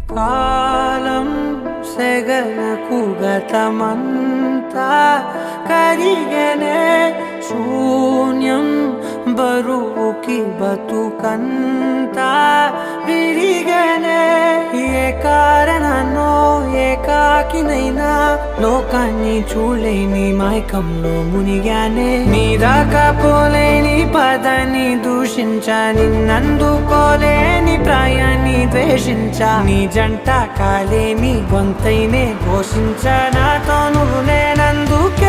కాలం సెగలకు గతమంతా కరిగనే శూన్యం బరువుకి బతుకంతా విరిగనే ఏ కారణనో ఏకాకినైనా లోకాన్ని చూడలేని మైకంలో మునిగానే నీ దాకా పోలేని పదాన్ని దూషించా నిన్నందుకోలేని ప్రాయాన్ని ద్వేషించా నీ జంట కాలేని గొంతైనే ఘోషించా నాతో నువ్వు నేనందుకే